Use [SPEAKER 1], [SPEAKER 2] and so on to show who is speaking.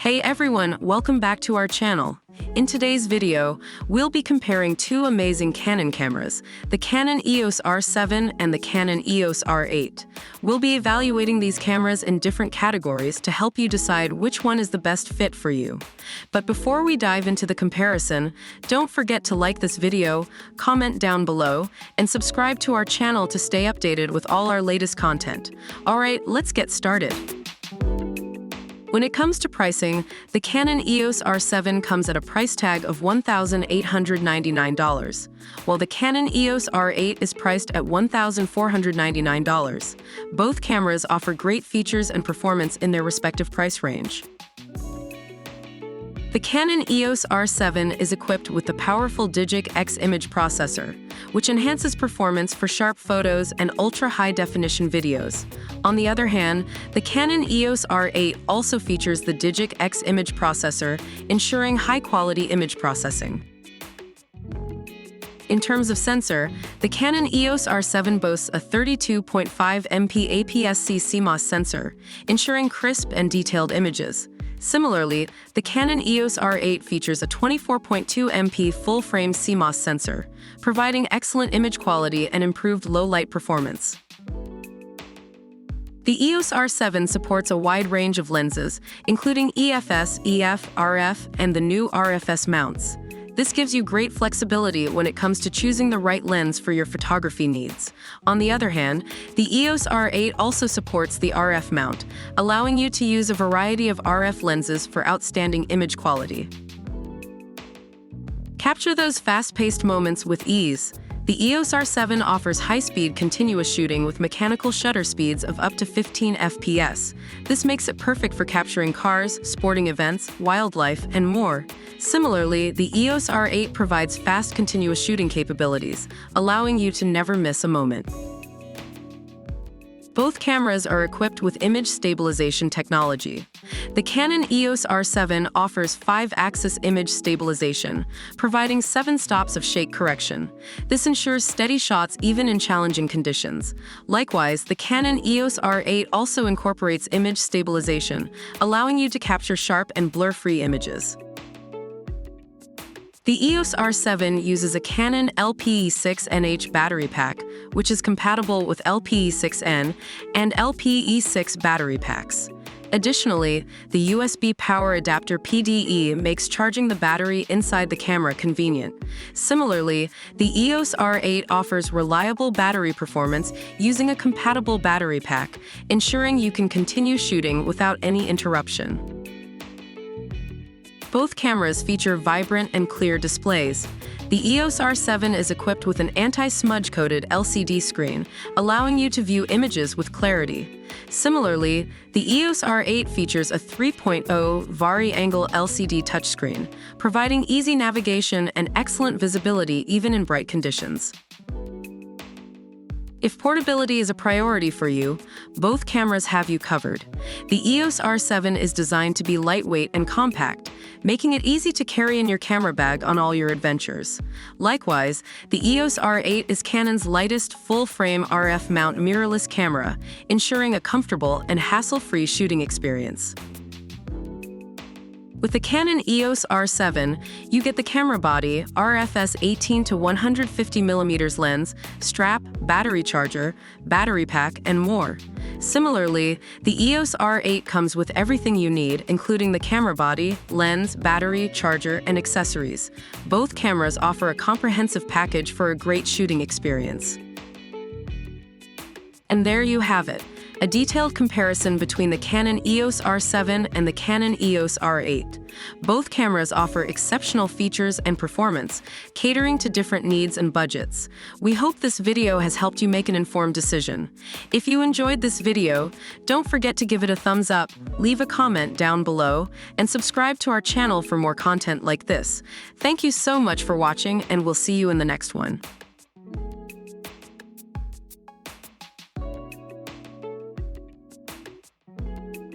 [SPEAKER 1] Hey everyone, welcome back to our channel. In today's video, we'll be comparing two amazing Canon cameras, the Canon EOS R7 and the Canon EOS R8. We'll be evaluating these cameras in different categories to help you decide which one is the best fit for you. But before we dive into the comparison, don't forget to like this video, comment down below, and subscribe to our channel to stay updated with all our latest content. Alright, let's get started. When it comes to pricing, the Canon EOS R7 comes at a price tag of $1,899, while the Canon EOS R8 is priced at $1,499. Both cameras offer great features and performance in their respective price range. The Canon EOS R7 is equipped with the powerful Digic X image processor, which enhances performance for sharp photos and ultra-high-definition videos. On the other hand, the Canon EOS R8 also features the Digic X image processor, ensuring high-quality image processing. In terms of sensor, the Canon EOS R7 boasts a 32.5 MP APS-C CMOS sensor, ensuring crisp and detailed images. Similarly, the Canon EOS R8 features a 24.2 MP full-frame CMOS sensor, providing excellent image quality and improved low-light performance. The EOS R7 supports a wide range of lenses, including EFS, EF, RF, and the new RF-S mounts. This gives you great flexibility when it comes to choosing the right lens for your photography needs. On the other hand, the EOS R8 also supports the RF mount, allowing you to use a variety of RF lenses for outstanding image quality. Capture those fast-paced moments with ease. The EOS R7 offers high-speed continuous shooting with mechanical shutter speeds of up to 15 FPS. This makes it perfect for capturing cars, sporting events, wildlife, and more. Similarly, the EOS R8 provides fast continuous shooting capabilities, allowing you to never miss a moment. Both cameras are equipped with image stabilization technology. The Canon EOS R7 offers 5-axis image stabilization, providing 7 stops of shake correction. This ensures steady shots even in challenging conditions. Likewise, the Canon EOS R8 also incorporates image stabilization, allowing you to capture sharp and blur-free images. The EOS R7 uses a Canon LPE6NH battery pack, which is compatible with LPE6N and LPE6 battery packs. Additionally, the USB power adapter PDE makes charging the battery inside the camera convenient. Similarly, the EOS R8 offers reliable battery performance using a compatible battery pack, ensuring you can continue shooting without any interruption. Both cameras feature vibrant and clear displays. The EOS R7 is equipped with an anti-smudge-coated LCD screen, allowing you to view images with clarity. Similarly, the EOS R8 features a 3.0 vari-angle LCD touchscreen, providing easy navigation and excellent visibility even in bright conditions. If portability is a priority for you, both cameras have you covered. The EOS R7 is designed to be lightweight and compact, making it easy to carry in your camera bag on all your adventures. Likewise, the EOS R8 is Canon's lightest full-frame RF mount mirrorless camera, ensuring a comfortable and hassle-free shooting experience. With the Canon EOS R7, you get the camera body, RF-S18-150mm lens, strap, battery charger, battery pack, and more. Similarly, the EOS R8 comes with everything you need, including the camera body, lens, battery, charger, and accessories. Both cameras offer a comprehensive package for a great shooting experience. And there you have it. A detailed comparison between the Canon EOS R7 and the Canon EOS R8. Both cameras offer exceptional features and performance, catering to different needs and budgets. We hope this video has helped you make an informed decision. If you enjoyed this video, don't forget to give it a thumbs up, leave a comment down below, and subscribe to our channel for more content like this. Thank you so much for watching, and we'll see you in the next one.